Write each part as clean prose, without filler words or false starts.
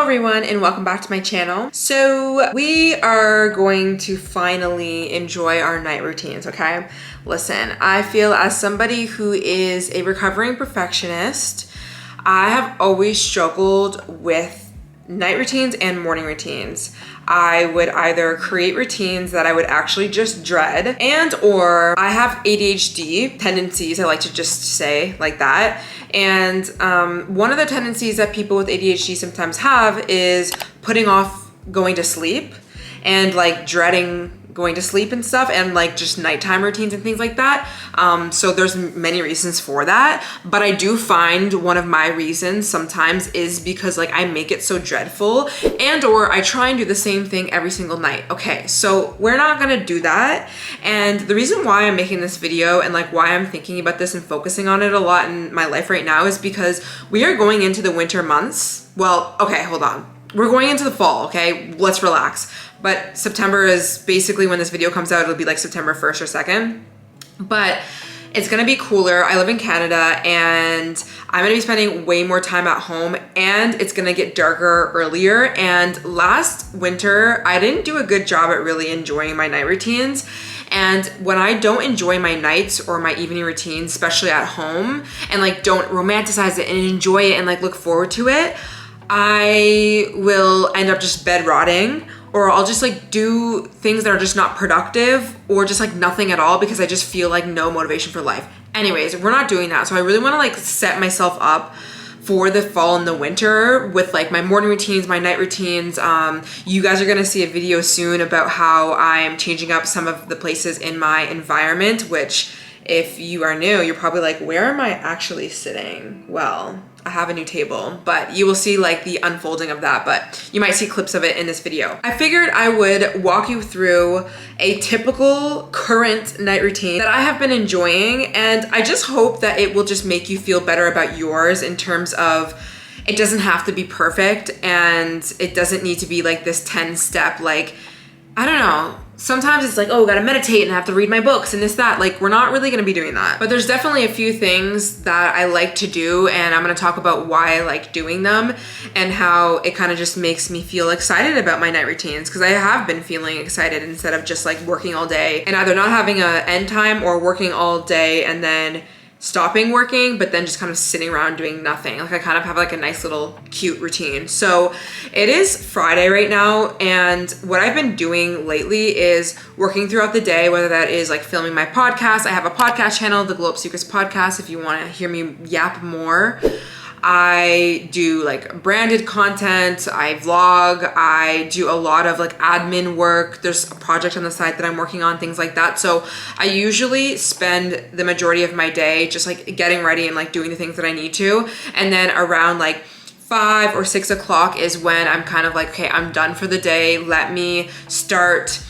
everyone and welcome back to my channel. So we are going to finally enjoy our night routines, okay? Listen, I feel as somebody who is a recovering perfectionist, I have always struggled with night routines and morning routines. I would either create routines that I would actually just dread or I have ADHD tendencies, I like to just say like that. And one of the tendencies that people with ADHD sometimes have is putting off going to sleep and like dreading going to sleep and stuff, and like just nighttime routines and things like that. So there's many reasons for that, but I do find one of my reasons sometimes is because like I make it so dreadful or I try and do the same thing every single night. Okay, so we're not gonna do that. And the reason why I'm making this video and like why I'm thinking about this and focusing on it a lot in my life right now is because we are going into the winter months. Well, okay, hold on. We're going into the fall, okay? Let's relax. But September is basically when this video comes out, it'll be like September 1st or 2nd. But it's gonna be cooler. I live in Canada and I'm gonna be spending way more time at home and it's gonna get darker earlier. And last winter, I didn't do a good job at really enjoying my night routines. And when I don't enjoy my nights or my evening routines, especially at home, and like don't romanticize it and enjoy it and like look forward to it, I will end up just bed rotting, or I'll just like do things that are just not productive or just like nothing at all because I just feel like no motivation for life. Anyways, we're not doing that. So I really want to like set myself up for the fall and the winter with like my morning routines, my night routines. You guys are gonna see a video soon about how I'm changing up some of the places in my environment, which if you are new, you're probably like, where am I actually sitting? Well, I have a new table, but you will see like the unfolding of that, but you might see clips of it in this video. I figured I would walk you through a typical current night routine that I have been enjoying, and I just hope that it will just make you feel better about yours in terms of it doesn't have to be perfect and it doesn't need to be like this 10-step, like, I don't know. Sometimes it's like, oh, gotta meditate and I have to read my books and this, that. Like, we're not really gonna be doing that. But there's definitely a few things that I like to do, and I'm gonna talk about why I like doing them and how it kind of just makes me feel excited about my night routines, because I have been feeling excited instead of just like working all day and either not having an end time or working all day and then stopping working, but then just kind of sitting around doing nothing. Like I kind of have like a nice little cute routine. So it is Friday right now, and what I've been doing lately is working throughout the day, whether that is like filming my podcast. I have a podcast channel, the Glow Up Secrets Podcast, if you want to hear me yap more. I do like branded content, I vlog, I do a lot of like admin work. There's a project on the side that I'm working on, things like that. So I usually spend the majority of my day just like getting ready and like doing the things that I need to. And then around like 5 or 6 o'clock is when I'm kind of like, okay, I'm done for the day. Let me start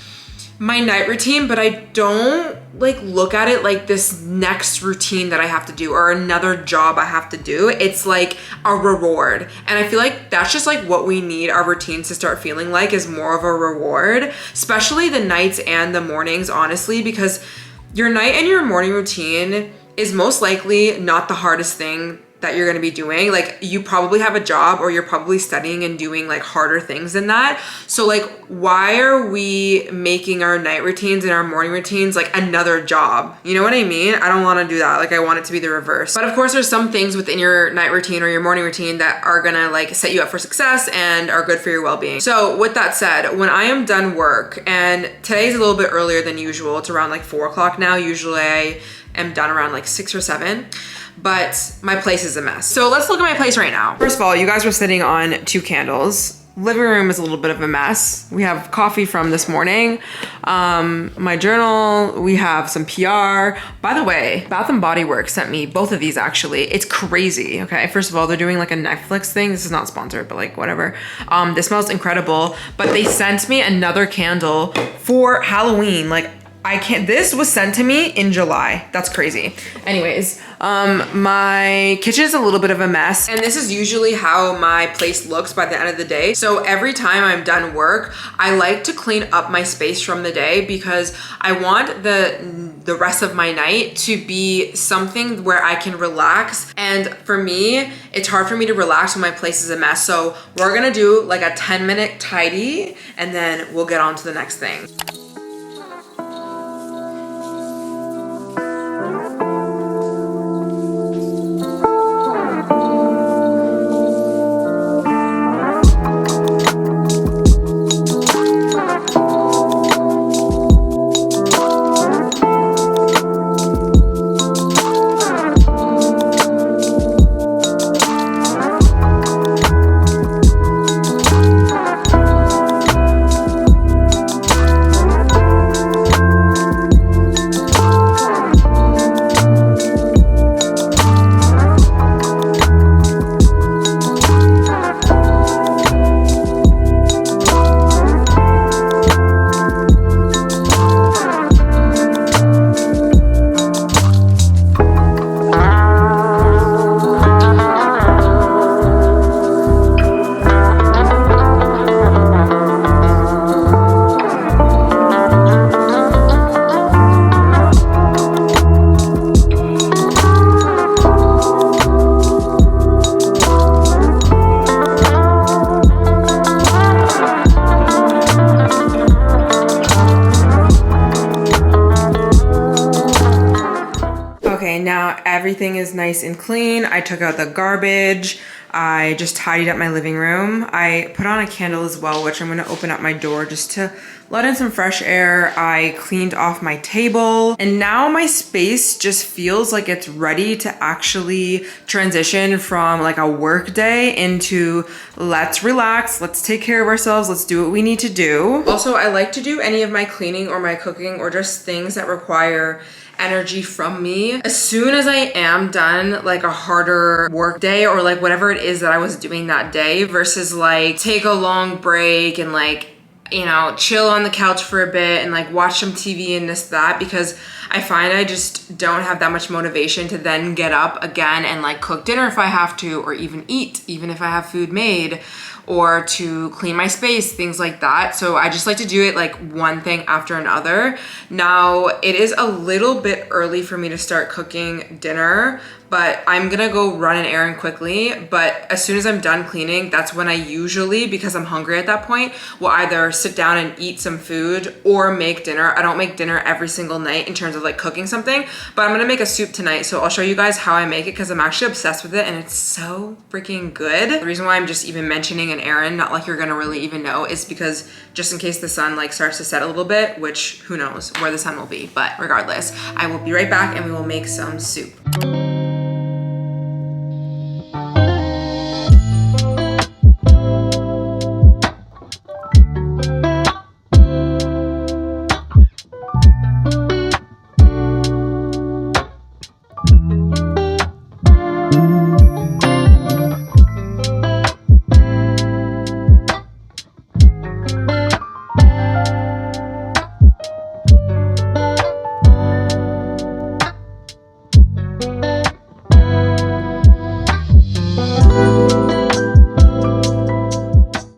my night routine, but I don't like look at it like this next routine that I have to do or another job I have to do. It's like a reward. And I feel like that's just like what we need our routines to start feeling like, is more of a reward, especially the nights and the mornings, honestly, because your night and your morning routine is most likely not the hardest thing that you're gonna be doing. Like you probably have a job or you're probably studying and doing like harder things than that. So like, why are we making our night routines and our morning routines like another job? You know what I mean? I don't wanna do that. Like I want it to be the reverse. But of course there's some things within your night routine or your morning routine that are gonna like set you up for success and are good for your well-being. So with that said, when I am done work, and today's a little bit earlier than usual, it's around like 4 o'clock now. Usually I am done around like 6 or 7. But my place is a mess. So let's look at my place right now. First of all, you guys were sitting on 2 candles. Living room is a little bit of a mess. We have coffee from this morning. My journal, we have some PR. By the way, Bath & Body Works sent me both of these actually. It's crazy, okay? First of all, they're doing like a Netflix thing. This is not sponsored, but like whatever. This smells incredible, but they sent me another candle for Halloween. Like, I can't, this was sent to me in July. That's crazy. Anyways, my kitchen is a little bit of a mess, and this is usually how my place looks by the end of the day. So every time I'm done work, I like to clean up my space from the day because I want the rest of my night to be something where I can relax. And for me, it's hard for me to relax when my place is a mess. So we're gonna do like a 10-minute tidy, and then we'll get on to the next thing. Now everything is nice and clean. I took out the garbage. I just tidied up my living room. I put on a candle as well, which I'm gonna open up my door just to let in some fresh air. I cleaned off my table, and now my space just feels like it's ready to actually transition from like a work day into let's relax, let's take care of ourselves, let's do what we need to do. Also, I like to do any of my cleaning or my cooking or just things that require energy from me as soon as I am done like a harder work day or like whatever it is that I was doing that day, versus like take a long break and like, you know, chill on the couch for a bit and like watch some TV and this, that, because I find I just don't have that much motivation to then get up again and like cook dinner if I have to, or even eat, even if I have food made, or to clean my space, things like that. So I just like to do it like one thing after another. Now, it is a little bit early for me to start cooking dinner, but I'm gonna go run an errand quickly. But as soon as I'm done cleaning, that's when I usually, because I'm hungry at that point, will either sit down and eat some food or make dinner. I don't make dinner every single night in terms of like cooking something, but I'm gonna make a soup tonight. So I'll show you guys how I make it because I'm actually obsessed with it and it's so freaking good. The reason why I'm just even mentioning an errand, not like you're gonna really even know, is because just in case the sun like starts to set a little bit, which who knows where the sun will be, but regardless, I will be right back and we will make some soup.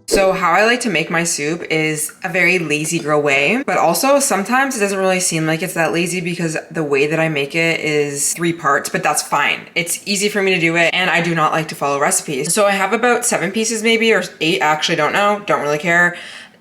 So how I like to make my soup is a very lazy girl way, but also sometimes it doesn't really seem like it's that lazy because the way that I make it is 3 parts, but that's fine. It's easy for me to do it and I do not like to follow recipes. So I have about 7 pieces maybe, or 8, actually don't know, don't really care,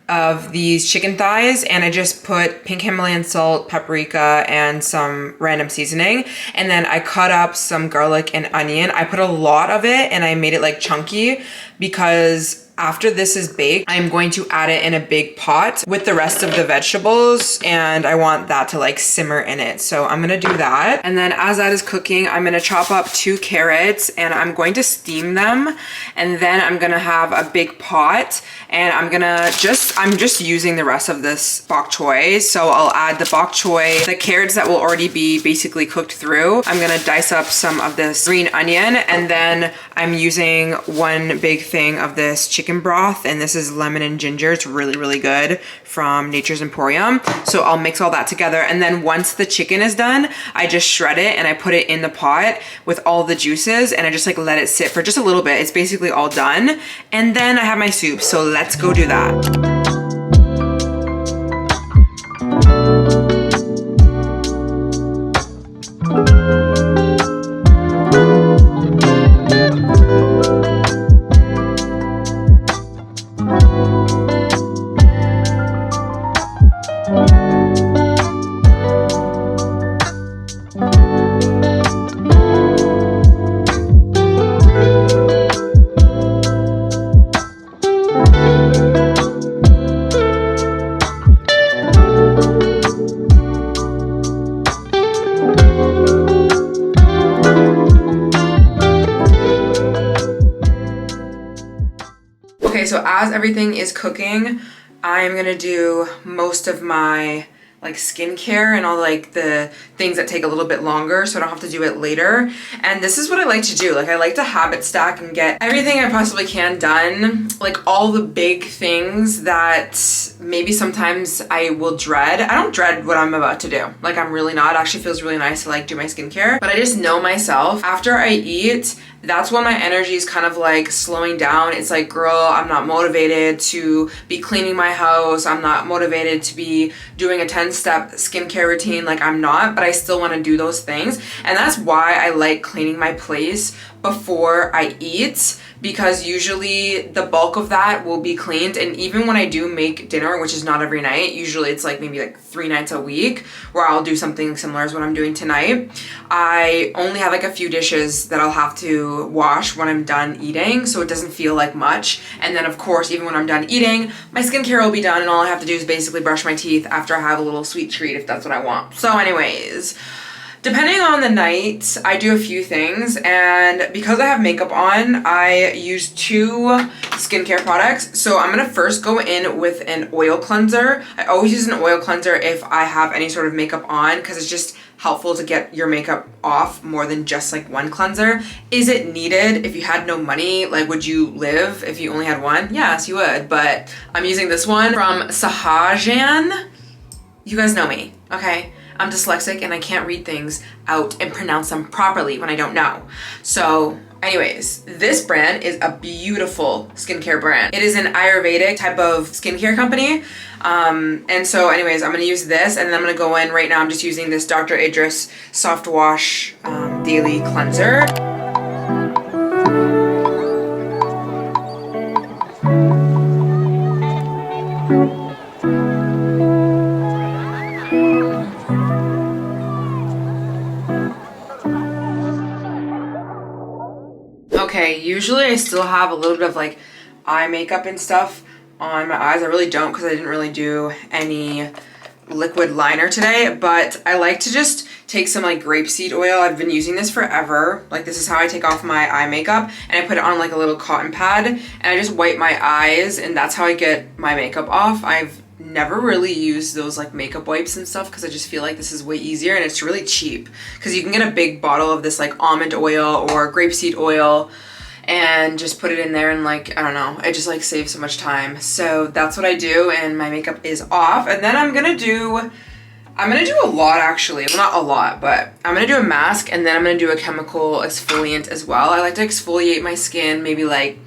of these chicken thighs, and I just put pink Himalayan salt, paprika, and some random seasoning. And then I cut up some garlic and onion. I put a lot of it and I made it like chunky because after this is baked, I'm going to add it in a big pot with the rest of the vegetables, and I want that to like simmer in it. So I'm gonna do that. And then as that is cooking, I'm gonna chop up 2 carrots and I'm going to steam them. And then I'm gonna have a big pot and I'm just using the rest of this bok choy. So I'll add the bok choy, the carrots that will already be basically cooked through. I'm gonna dice up some of this green onion, and then I'm using 1 big thing of this chicken chicken broth, and this is lemon and ginger. It's really, really good from Nature's Emporium. So I'll mix all that together, and then once the chicken is done, I just shred it and I put it in the pot with all the juices, and I just like let it sit for just a little bit. It's basically all done, and then I have my soup. So let's go do that. Okay, so as everything is cooking, I'm gonna do most of my like skincare and all like the things that take a little bit longer so I don't have to do it later. And this is what I like to do. Like I like to habit stack and get everything I possibly can done. Like all the big things that maybe sometimes I will dread. I don't dread what I'm about to do. Like I'm really not. It actually feels really nice to like do my skincare. But I just know myself, after I eat, that's when my energy is kind of like slowing down. It's like, girl, I'm not motivated to be cleaning my house. I'm not motivated to be doing a 10-step skincare routine. Like I'm not, but I still want to do those things. And that's why I like cleaning my place before I eat, because usually the bulk of that will be cleaned. And even when I do make dinner, which is not every night, usually it's like maybe like 3 nights a week where I'll do something similar as what I'm doing tonight, I only have like a few dishes that I'll have to wash when I'm done eating, so it doesn't feel like much. And then of course, even when I'm done eating, my skincare will be done, and all I have to do is basically brush my teeth after I have a little sweet treat if that's what I want. So anyways, depending on the night, I do a few things, and because I have makeup on, I use 2 skincare products. So I'm gonna first go in with an oil cleanser. I always use an oil cleanser if I have any sort of makeup on, because it's just helpful to get your makeup off more than just like one cleanser. Is it needed? If you had no money, like would you live if you only had one? Yes, you would, but I'm using this one from Sahajan. You guys know me, okay? I'm dyslexic and I can't read things out and pronounce them properly when I don't know. So anyways, this brand is a beautiful skincare brand. It is an Ayurvedic type of skincare company. And so anyways, I'm gonna use this, and then I'm gonna go in right now. I'm just using this Dr. Idris Soft Wash Daily Cleanser. Okay, usually I still have a little bit of like eye makeup and stuff on my eyes. I really don't, because I didn't really do any liquid liner today, but I like to just take some like grapeseed oil. I've been using this forever. Like this is how I take off my eye makeup, and I put it on like a little cotton pad, and I just wipe my eyes, and that's how I get my makeup off. I've never really used those like makeup wipes and stuff, because I just feel like this is way easier, and it's really cheap because you can get a big bottle of this like almond oil or grapeseed oil and just put it in there, and like I don't know, it just like saves so much time. So that's what I do, and my makeup is off. And then I'm gonna do a lot, actually. Well, not a lot, but I'm gonna do a mask, and then I'm gonna do a chemical exfoliant as well. I like to exfoliate my skin maybe like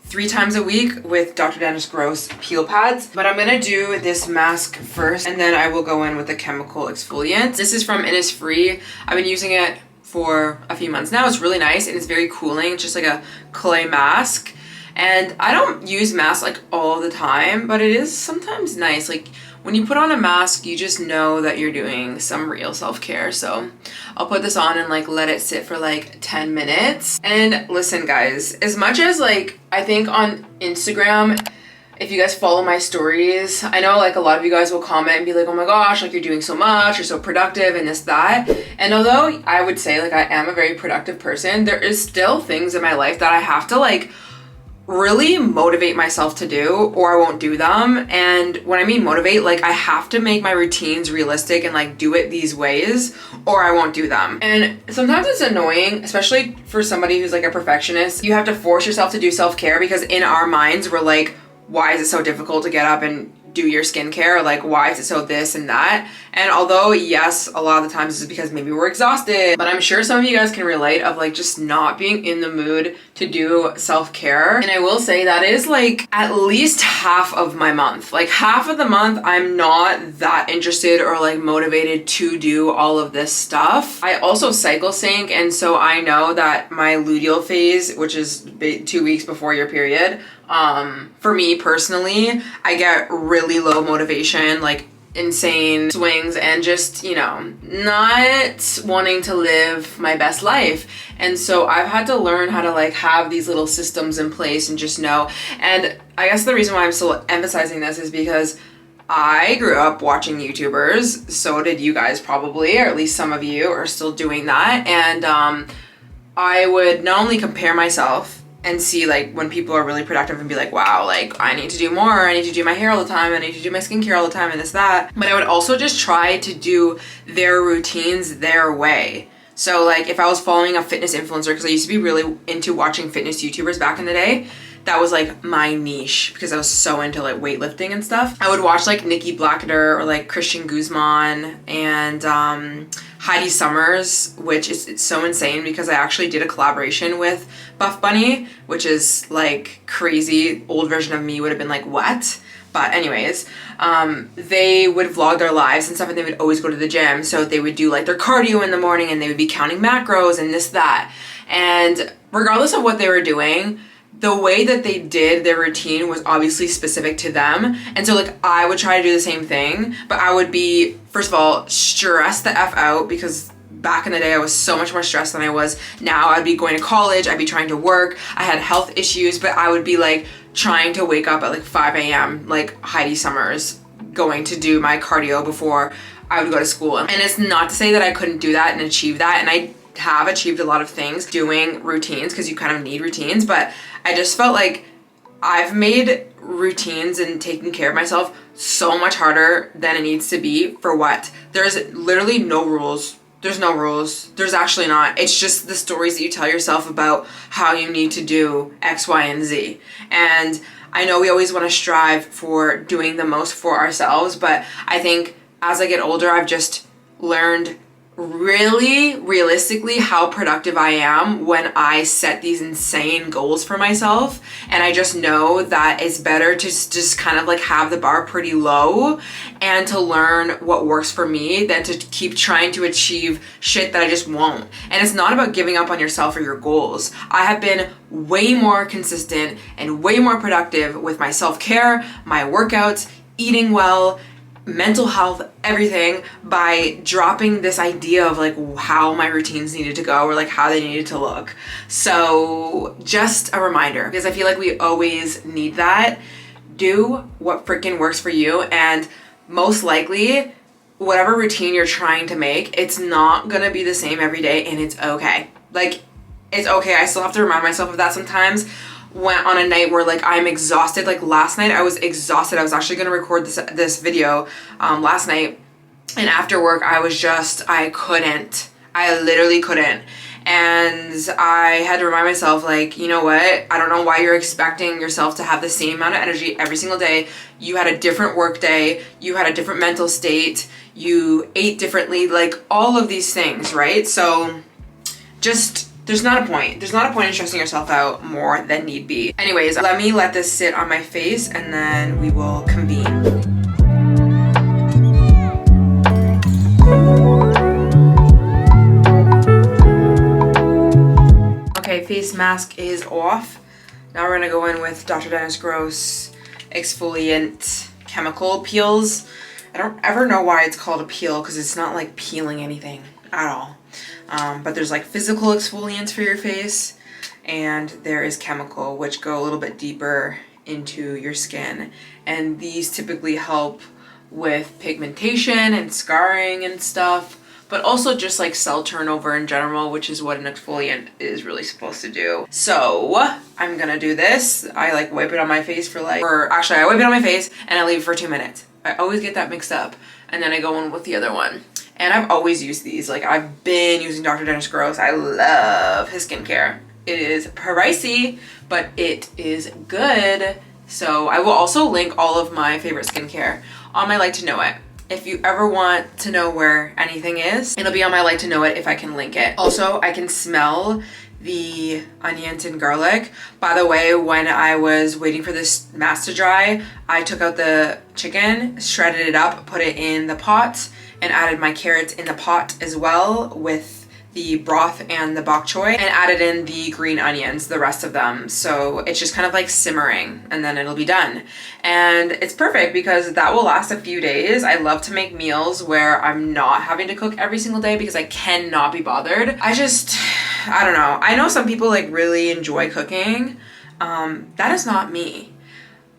3 times a week with Dr. Dennis Gross peel pads. But I'm gonna do this mask first, and then I will go in with the chemical exfoliant. This is from Innisfree. I've been using it for a few months now. It's really nice, and it's very cooling. It's just like a clay mask. And I don't use masks like all the time, but it is sometimes nice. Like when you put on a mask, you just know that you're doing some real self-care. So I'll put this on and like let it sit for like 10 minutes. And listen guys, as much as like I think on Instagram, if you guys follow my stories, I know like a lot of you guys will comment and be like, oh my gosh, like you're doing so much, you're so productive and this, that. And although I would say like I am a very productive person, there is still things in my life that I have to like really motivate myself to do, or I won't do them. And when I mean motivate, like I have to make my routines realistic and like do it these ways, or I won't do them. And sometimes it's annoying, especially for somebody who's like a perfectionist. You have to force yourself to do self-care because in our minds we're like, why is it so difficult to get up and do your skincare? Like, why is it so this and that? And although yes, a lot of the times this is because maybe we're exhausted, but I'm sure some of you guys can relate of like just not being in the mood to do self-care. And I will say that is like at least half of my month. Like half of the month I'm not that interested or like motivated to do all of this stuff. I also cycle sync, and so I know that my luteal phase, which is 2 weeks before your period, for me personally, I get really low motivation, like insane swings, and just, you know, not wanting to live my best life. And so I've had to learn how to like have these little systems in place and just know. And I guess the reason why I'm still emphasizing this is because I grew up watching YouTubers. So did you guys probably, or at least some of you are still doing that. And I would not only compare myself and see like when people are really productive and be like, wow, like I need to do more, I need to do my hair all the time, I need to do my skincare all the time and this, that. But I would also just try to do their routines their way. So like if I was following a fitness influencer, because I used to be really into watching fitness YouTubers back in the day, that was like my niche because I was so into like weightlifting and stuff. I would watch like Nikki Blackadder or like Christian Guzman and Heidi Summers, which is it's so insane because I actually did a collaboration with Buff Bunny, which is like crazy. Old version of me would have been like, what? But anyways, they would vlog their lives and stuff, and they would always go to the gym. So they would do like their cardio in the morning, and they would be counting macros and this, that. And regardless of what they were doing, the way that they did their routine was obviously specific to them. And so like I would try to do the same thing, but I would be, first of all, stressed the F out because back in the day I was so much more stressed than I was now. I'd be going to college, I'd be trying to work, I had health issues, but I would be like trying to wake up at like 5 a.m. like Heidi Summers, going to do my cardio before I would go to school. And it's not to say that I couldn't do that and achieve that, and I have achieved a lot of things doing routines because you kind of need routines, but I just felt like I've made routines and taking care of myself so much harder than it needs to be. For what? There's literally no rules. There's no rules. There's actually not. It's just the stories that you tell yourself about how you need to do X, Y, and Z. And I know we always want to strive for doing the most for ourselves, but I think as I get older, I've just learned really realistically how productive I am when I set these insane goals for myself. And I just know that it's better to just kind of like have the bar pretty low and to learn what works for me than to keep trying to achieve shit that I just won't. And it's not about giving up on yourself or your goals. I have been way more consistent and way more productive with my self-care, my workouts, eating well, mental health, everything, by dropping this idea of like how my routines needed to go or like how they needed to look. So just a reminder, because I feel like we always need that. Do what freaking works for you, and most likely whatever routine you're trying to make, it's not gonna be the same every day, and it's okay. Like, it's okay. I still have to remind myself of that sometimes. When on a night where like I'm exhausted, like last night I was exhausted. I was actually gonna record this video last night, and after work I literally couldn't. And I had to remind myself, like, you know what? I don't know why you're expecting yourself to have the same amount of energy every single day. You had a different work day, you had a different mental state, you ate differently, like all of these things, right? So just there's not a point in stressing yourself out more than need be. Anyways, let this sit on my face and then we will convene. Okay, face mask is off. Now we're gonna go in with Dr. Dennis Gross exfoliant chemical peels. I don't ever know why it's called a peel because it's not like peeling anything at all. But there's like physical exfoliants for your face, and there is chemical, which go a little bit deeper into your skin. And these typically help with pigmentation and scarring and stuff. but also just like cell turnover in general, which is what an exfoliant is really supposed to do. So I'm gonna do this. I like wipe it on my face for like, or actually I wipe it on my face and I leave it for 2 minutes. I always get that mixed up. And then I go in with the other one. And I've always used these. Like I've been using Dr. Dennis Gross. I love his skincare. It is pricey, but it is good. So I will also link all of my favorite skincare on my Like to Know It. If you ever want to know where anything is, it'll be on my Like to Know It if I can link it. Also, I can smell the onions and garlic. By the way, when I was waiting for this mask to dry, I took out the chicken, shredded it up, put it in the pot, and added my carrots in the pot as well with the broth and the bok choy, and added in the green onions, the rest of them. So it's just kind of like simmering and then it'll be done. And it's perfect because that will last a few days. I love to make meals where I'm not having to cook every single day because I cannot be bothered. I don't know. I know some people like really enjoy cooking. That is not me.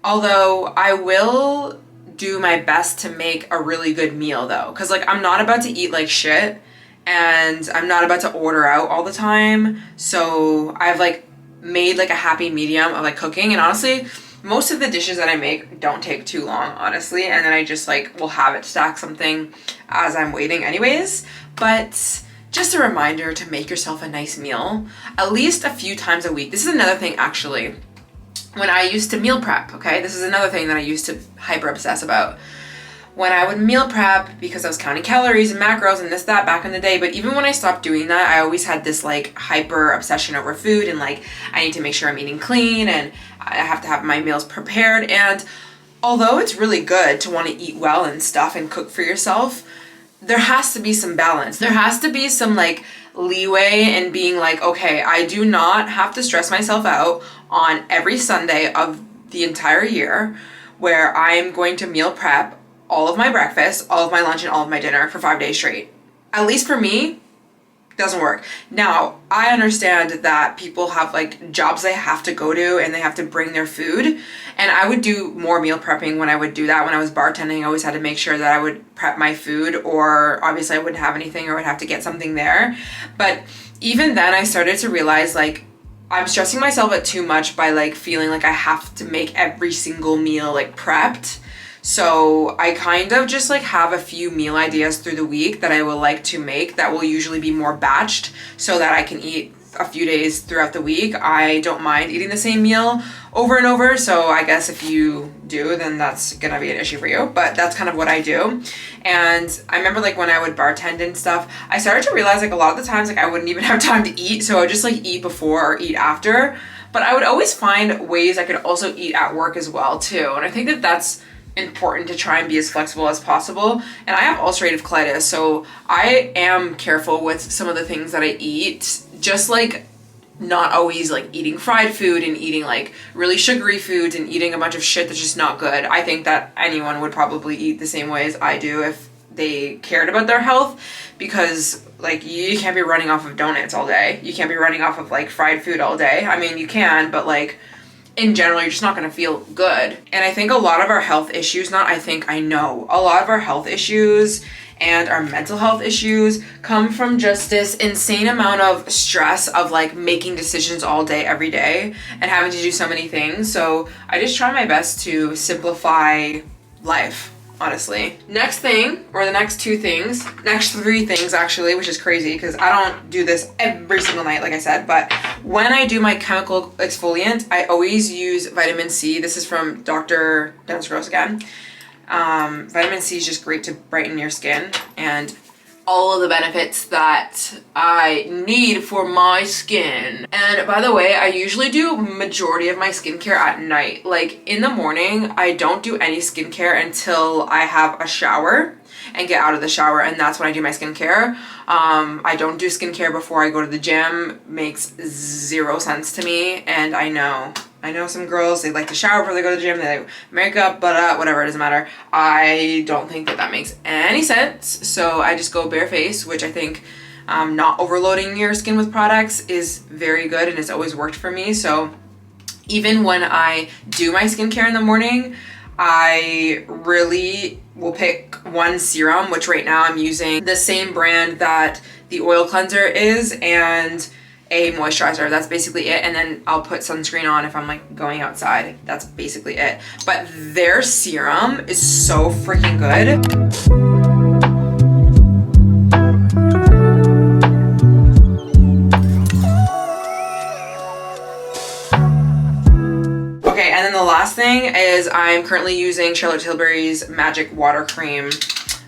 Although I will do my best to make a really good meal though. Cause like I'm not about to eat like shit. And I'm not about to order out all the time. So I've like made like a happy medium of like cooking. And honestly, most of the dishes that I make don't take too long, honestly. And then I just like will have it stack something as I'm waiting anyways. But just a reminder to make yourself a nice meal at least a few times a week. This is another thing actually. When I used to meal prep, okay? This is another thing that I used to hyper obsess about. When I would meal prep, because I was counting calories and macros and this, that back in the day, but even when I stopped doing that, I always had this like hyper obsession over food and like, I need to make sure I'm eating clean and I have to have my meals prepared. And although it's really good to want to eat well and stuff and cook for yourself, there has to be some balance. There has to be some like leeway in being like, okay, I do not have to stress myself out on every Sunday of the entire year where I'm going to meal prep all of my breakfast, all of my lunch, and all of my dinner for 5 days straight. At least for me, doesn't work. Now, I understand that people have like jobs they have to go to and they have to bring their food. And I would do more meal prepping when I would do that. When I was bartending, I always had to make sure that I would prep my food, or obviously I wouldn't have anything or would have to get something there. But even then I started to realize like I'm stressing myself out too much by like feeling like I have to make every single meal like prepped. So I kind of just like have a few meal ideas through the week that I will like to make that will usually be more batched so that I can eat a few days throughout the week. I don't mind eating the same meal over and over. So I guess if you do, then that's gonna be an issue for you, but that's kind of what I do. And I remember like when I would bartend and stuff, I started to realize like a lot of the times like I wouldn't even have time to eat. So I would just like eat before or eat after, but I would always find ways I could also eat at work as well too. And I think that that's important to try and be as flexible as possible. And I have ulcerative colitis, so I am careful with some of the things that I eat, just like not always like eating fried food and eating like really sugary foods and eating a bunch of shit that's just not good. I think that anyone would probably eat the same way as I do if they cared about their health, because like you can't be running off of donuts all day. You can't be running off of like fried food all day. I mean, you can, but like in general, you're just not gonna feel good. And I think a lot of our health issues, I know, a lot of our health issues and our mental health issues come from just this insane amount of stress of like making decisions all day, every day, and having to do so many things. So I just try my best to simplify life, honestly. Next thing, or the next three things actually, which is crazy because I don't do this every single night, like I said, but when I do my chemical exfoliant, I always use vitamin C. This is from Dr. Dennis Gross again. Vitamin C is just great to brighten your skin and all of the benefits that I need for my skin. And by the way, I usually do majority of my skincare at night. Like in the morning, I don't do any skincare until I have a shower and get out of the shower, and that's when I do my skincare. I don't do skincare before I go to the gym. Makes zero sense to me, and I know some girls, they like to shower before they go to the gym, they like makeup, but whatever, it doesn't matter. I don't think that makes any sense, so I just go bareface, which I think not overloading your skin with products is very good and it's always worked for me. So even when I do my skincare in the morning, I really will pick one serum, which right now I'm using the same brand that the oil cleanser is, and a moisturizer. That's basically it. And then I'll put sunscreen on if I'm like going outside. That's basically it. But their serum is so freaking good. Okay, and then the last thing is I'm currently using Charlotte Tilbury's Magic Water Cream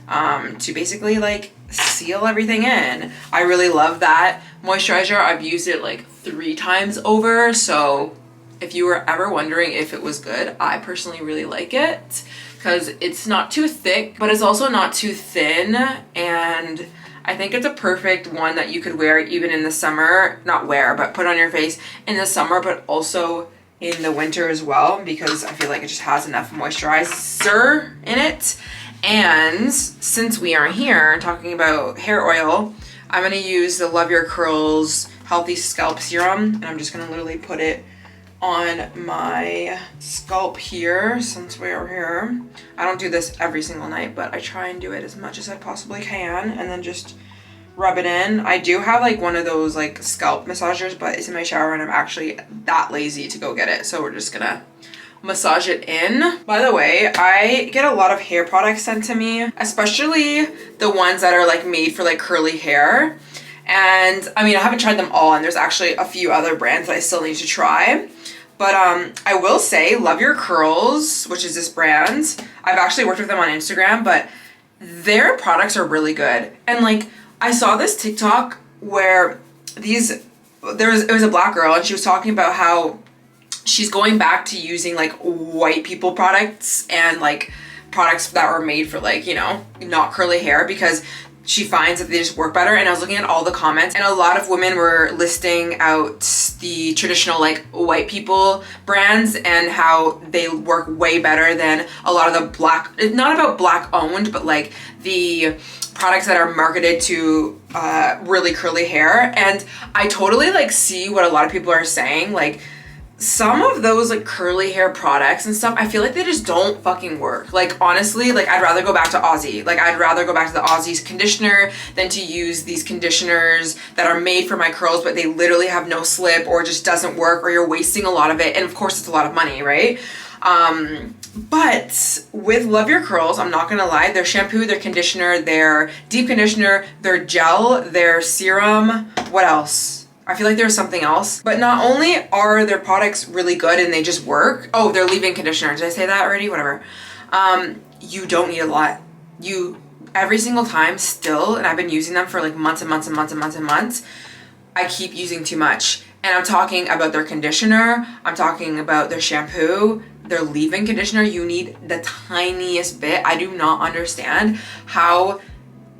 to basically like seal everything in. I really love that moisturizer. I've used it like 3 times over, so if you were ever wondering if it was good, I personally really like it because it's not too thick, but it's also not too thin, and I think it's a perfect one that you could wear even in the summer. Not wear, but put on your face in the summer, but also in the winter as well, because I feel like it just has enough moisturizer in it. And since we are here talking about hair oil, I'm gonna use the Love Your Curls Healthy Scalp Serum, and I'm just gonna literally put it on my scalp here since we are here. I don't do this every single night, but I try and do it as much as I possibly can, and then just rub it in. I do have like one of those like scalp massagers, but it's in my shower and I'm actually that lazy to go get it, so we're just gonna massage it in. By the way, I get a lot of hair products sent to me, especially the ones that are like made for like curly hair. And I mean, I haven't tried them all, and there's actually a few other brands that I still need to try. But I will say Love Your Curls, which is this brand, I've actually worked with them on Instagram, but their products are really good. And like, I saw this TikTok where it was a black girl, and she was talking about how she's going back to using like white people products and like products that were made for like, you know, not curly hair, because she finds that they just work better. And I was looking at all the comments, and a lot of women were listing out the traditional like white people brands and how they work way better than a lot of the black, not about black owned, but like the products that are marketed to really curly hair. And I totally like see what a lot of people are saying. Like, some of those like curly hair products and stuff, I feel like they just don't fucking work. Like, honestly, like I'd rather go back to Aussie. Like, I'd rather go back to the Aussie's conditioner than to use these conditioners that are made for my curls, but they literally have no slip, or just doesn't work, or you're wasting a lot of it. And of course it's a lot of money, right? But with Love Your Curls, I'm not gonna lie, their shampoo, their conditioner, their deep conditioner, their gel, their serum, what else? I feel like there's something else. But not only are their products really good and they just work. Oh, their leave-in conditioner. Did I say that already? Whatever. You don't need a lot. Every single time still, and I've been using them for like months and months and months and months and months, I keep using too much. And I'm talking about their conditioner. I'm talking about their shampoo, their leave-in conditioner. You need the tiniest bit. I do not understand how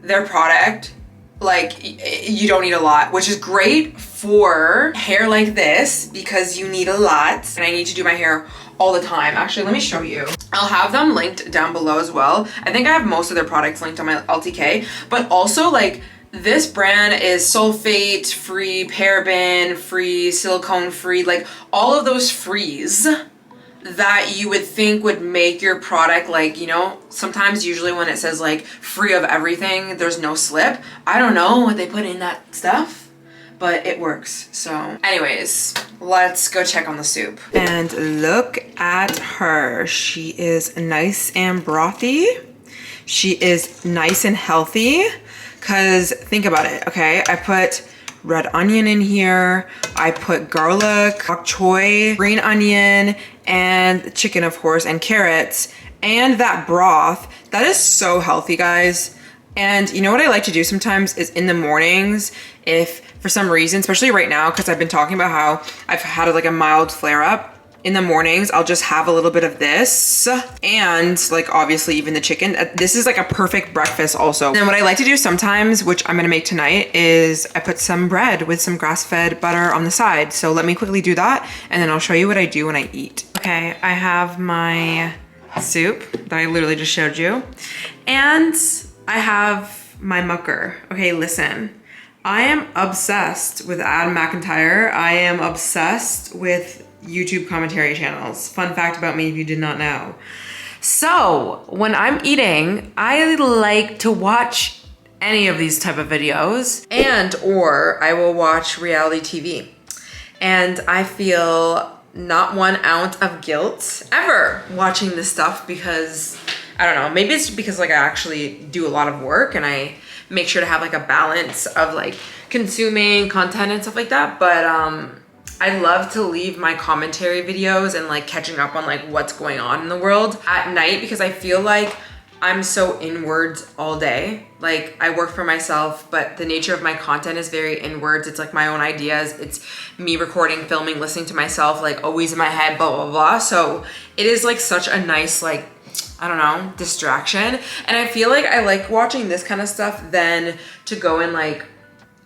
their product, like, you don't need a lot, which is great for hair like this because you need a lot. And I need to do my hair all the time. Actually, let me show you. I'll have them linked down below as well. I think I have most of their products linked on my LTK, but also like this brand is sulfate free, paraben free, silicone free, like all of those frees that you would think would make your product, like, you know, sometimes usually when it says like free of everything, there's no slip. I don't know what they put in that stuff, but it works. So anyways, let's go check on the soup. And look at her. She is nice and brothy. She is nice and healthy, because think about it, okay? I put red onion in here. I put garlic, bok choy, green onion, and chicken, of course, and carrots, and that broth. That is so healthy, guys. And you know what I like to do sometimes is in the mornings, if for some reason, especially right now, because I've been talking about how I've had like a mild flare up, in the mornings, I'll just have a little bit of this, and like obviously even the chicken. This is like a perfect breakfast also. And then what I like to do sometimes, which I'm gonna make tonight, is I put some bread with some grass-fed butter on the side. So let me quickly do that, and then I'll show you what I do when I eat. Okay, I have my soup that I literally just showed you, and I have my mucker. Okay, listen. I am obsessed with Adam McIntyre. I am obsessed with YouTube commentary channels. Fun fact about me if you did not know. So when I'm eating, I like to watch any of these type of videos, and or I will watch reality TV. And I feel not 1 ounce of guilt ever watching this stuff because, I don't know, maybe it's because like I actually do a lot of work and I make sure to have like a balance of like consuming content and stuff like that. But I love to leave my commentary videos and like catching up on like what's going on in the world at night, because I feel like I'm so inwards all day. Like I work for myself, but the nature of my content is very inwards. It's like my own ideas. It's me recording, filming, listening to myself, like always in my head, blah, blah, blah. So it is like such a nice, like, I don't know, distraction. And I feel like I like watching this kind of stuff than to go and like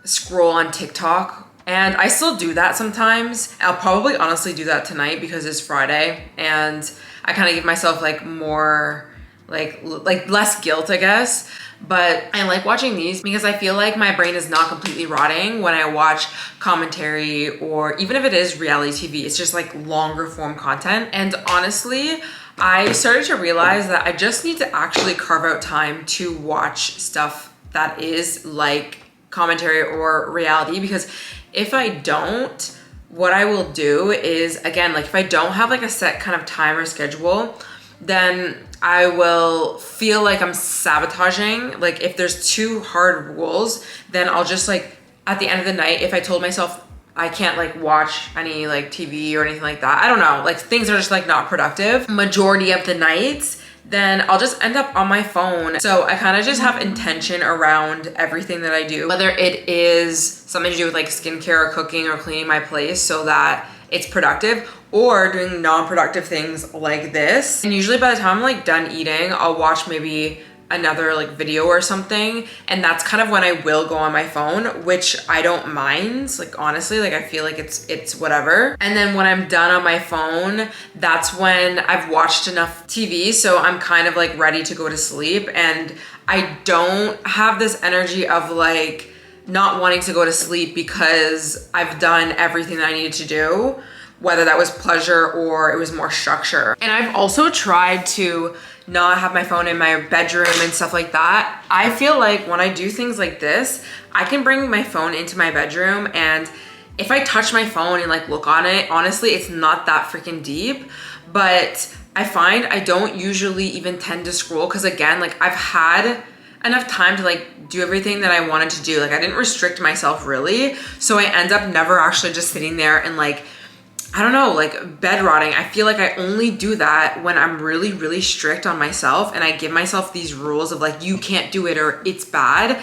scroll on TikTok. And I still do that sometimes. I'll probably honestly do that tonight because it's Friday and I kind of give myself like more, like less guilt, I guess. But I like watching these because I feel like my brain is not completely rotting when I watch commentary, or even if it is reality TV, it's just like longer form content. And honestly, I started to realize that I just need to actually carve out time to watch stuff that is like commentary or reality, because if I don't, what I will do is, again, like if I don't have like a set kind of time or schedule, then I will feel like I'm sabotaging. Like if there's too hard rules, then I'll just like, at the end of the night, if I told myself I can't like watch any like TV or anything like that, I don't know, like things are just like not productive majority of the nights, then I'll just end up on my phone. So I kind of just have intention around everything that I do, whether it is something to do with like skincare or cooking or cleaning my place so that it's productive, or doing non-productive things like this. And usually by the time I'm like done eating, I'll watch maybe another like video or something, and that's kind of when I will go on my phone, which I don't mind. Like honestly, like I feel like it's whatever. And then when I'm done on my phone, that's when I've watched enough TV, so I'm kind of like ready to go to sleep, and I don't have this energy of like not wanting to go to sleep because I've done everything that I needed to do, whether that was pleasure or it was more structure. And I've also tried to not have my phone in my bedroom and stuff like that. I feel like when I do things like this, I can bring my phone into my bedroom, and if I touch my phone and like look on it, honestly, it's not that freaking deep. But I find I don't usually even tend to scroll because, again, like I've had enough time to like do everything that I wanted to do. Like I didn't restrict myself really. So I end up never actually just sitting there and like, I don't know, like bed rotting. I feel like I only do that when I'm really, really strict on myself and I give myself these rules of like, you can't do it or it's bad.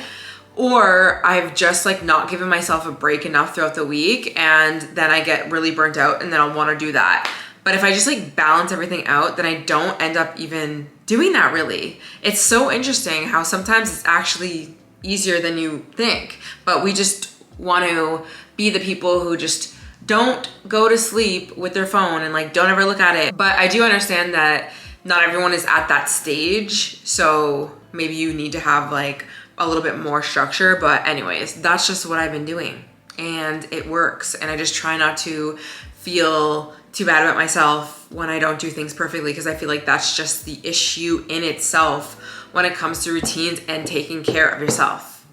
Or I've just like not given myself a break enough throughout the week, and then I get really burnt out and then I'll want to do that. But if I just like balance everything out, then I don't end up even doing that really. It's so interesting how sometimes it's actually easier than you think, but we just want to be the people who just don't go to sleep with their phone and like don't ever look at it. But I do understand that not everyone is at that stage, so maybe you need to have like a little bit more structure. But anyways, that's just what I've been doing and it works. And I just try not to feel too bad about myself when I don't do things perfectly, because I feel like that's just the issue in itself when it comes to routines and taking care of yourself.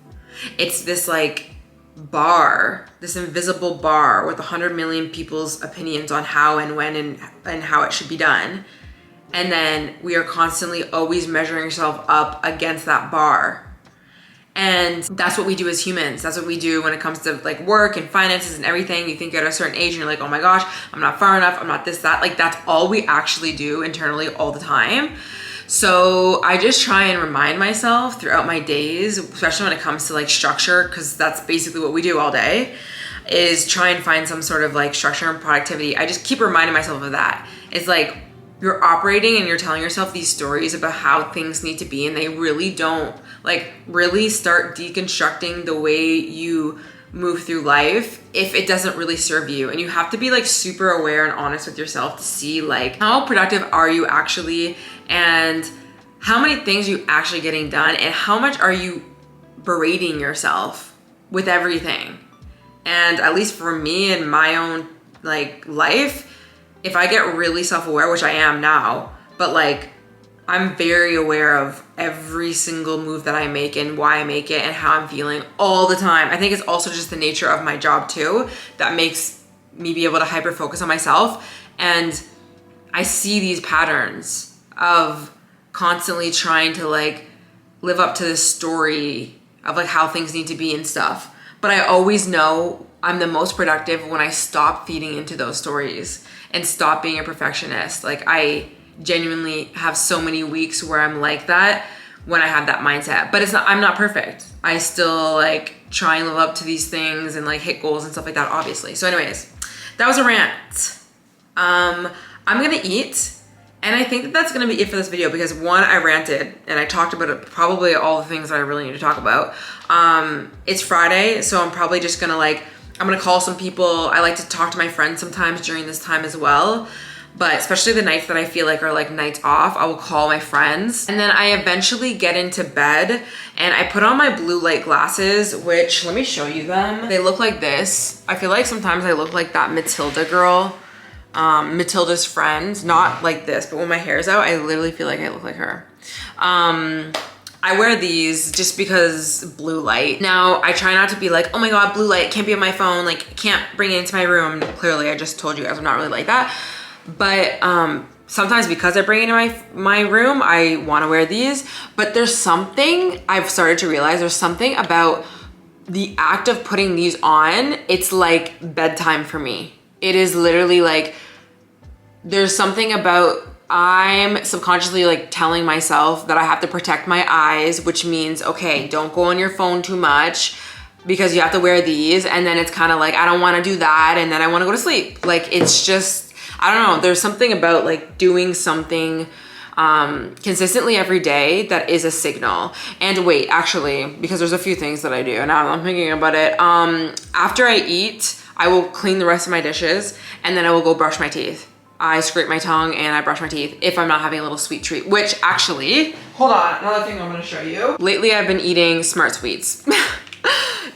It's this like bar, this invisible bar with 100 million people's opinions on how and when and how it should be done. And then we are constantly always measuring ourselves up against that bar. And that's what we do as humans. That's what we do when it comes to like work and finances and everything. You think at a certain age and you're like, oh my gosh, I'm not far enough. I'm not this, that. Like that's all we actually do internally all the time. So I just try and remind myself throughout my days, especially when it comes to like structure, because that's basically what we do all day, is try and find some sort of like structure and productivity. I just keep reminding myself of that. It's like you're operating and you're telling yourself these stories about how things need to be, and they really don't. Like really start deconstructing the way you move through life if it doesn't really serve you. And you have to be like super aware and honest with yourself to see like how productive are you actually, and how many things are you actually getting done, and how much are you berating yourself with everything. And at least for me in my own like life, if I get really self-aware, which I am now, but like I'm very aware of every single move that I make and why I make it and how I'm feeling all the time. I think it's also just the nature of my job too that makes me be able to hyper focus on myself. And I see these patterns of constantly trying to like live up to this story of like how things need to be and stuff. But I always know I'm the most productive when I stop feeding into those stories and stop being a perfectionist. Like I genuinely have so many weeks where I'm like that when I have that mindset, but I'm not perfect. I still like try and live up to these things and like hit goals and stuff like that, obviously. So anyways, that was a rant. I'm gonna eat, and I think that that's gonna be it for this video because one, I ranted and I talked about it, probably all the things that I really need to talk about. It's Friday, so I'm probably just gonna I'm gonna call some people. I like to talk to my friends sometimes during this time as well. But especially the nights that I feel like are like nights off, I will call my friends. And then I eventually get into bed and I put on my blue light glasses, which let me show you them. They look like this. I feel like sometimes I look like that Matilda girl, Matilda's friend, not like this, but when my hair is out, I literally feel like I look like her. I wear these just because blue light. Now, I try not to be like, oh my God, blue light, can't be on my phone, like can't bring it into my room. Clearly, I just told you guys I'm not really like that. But sometimes because I bring it into my room, I want to wear these. But there's something I've started to realize, there's something about the act of putting these on. It's like bedtime for me. It is literally like, there's something about, I'm subconsciously like telling myself that I have to protect my eyes, which means, okay, don't go on your phone too much because you have to wear these. And then it's kind of like, I don't want to do that. And then I want to go to sleep. Like, it's just, I don't know. There's something about like doing something consistently every day that is a signal. And wait, actually, because there's a few things that I do now I'm thinking about it. After I eat, I will clean the rest of my dishes and then I will go brush my teeth. I scrape my tongue and I brush my teeth if I'm not having a little sweet treat, which actually, hold on, another thing I'm gonna show you. Lately, I've been eating Smart Sweets,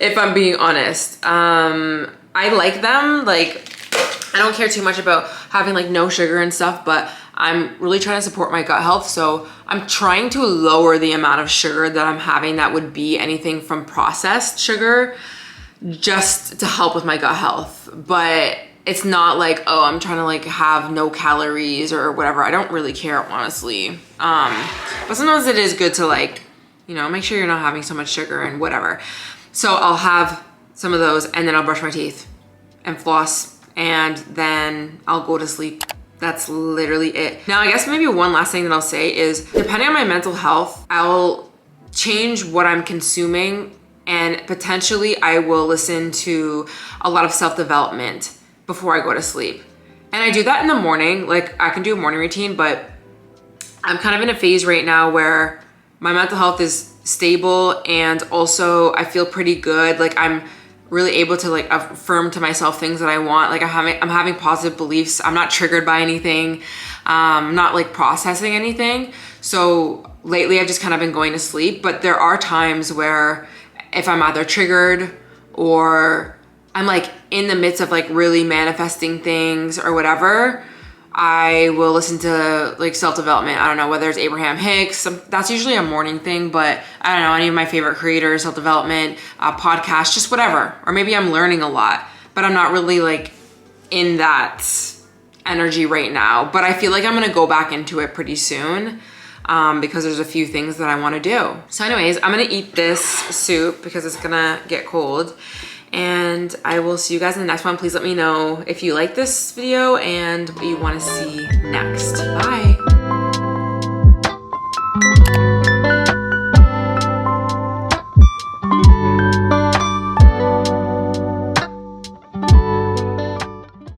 if I'm being honest. I like them. Like, I don't care too much about having like no sugar and stuff, but I'm really trying to support my gut health. So I'm trying to lower the amount of sugar that I'm having that would be anything from processed sugar just to help with my gut health. But it's not like, oh, I'm trying to like have no calories or whatever. I don't really care, honestly. But sometimes it is good to like, you know, make sure you're not having so much sugar and whatever. So I'll have some of those and then I'll brush my teeth and floss and then I'll go to sleep. That's literally it. Now, I guess maybe one last thing that I'll say is, depending on my mental health, I'll change what I'm consuming and potentially I will listen to a lot of self-development before I go to sleep. And I do that in the morning. Like, I can do a morning routine, but I'm kind of in a phase right now where my mental health is stable and also I feel pretty good. Like, I'm really able to like affirm to myself things that I want. Like, I'm having positive beliefs. I'm not triggered by anything. I'm not like processing anything. So lately I've just kind of been going to sleep, but there are times where if I'm either triggered or I'm like in the midst of like really manifesting things or whatever, I will listen to like self-development. I don't know, whether it's Abraham Hicks, that's usually a morning thing, but I don't know, any of my favorite creators, self-development, podcasts, just whatever. Or maybe I'm learning a lot, but I'm not really like in that energy right now. But I feel like I'm gonna go back into it pretty soon because there's a few things that I wanna do. So anyways, I'm gonna eat this soup because it's gonna get cold. And I will see you guys in the next one. Please let me know if you like this video and what you want to see next. Bye.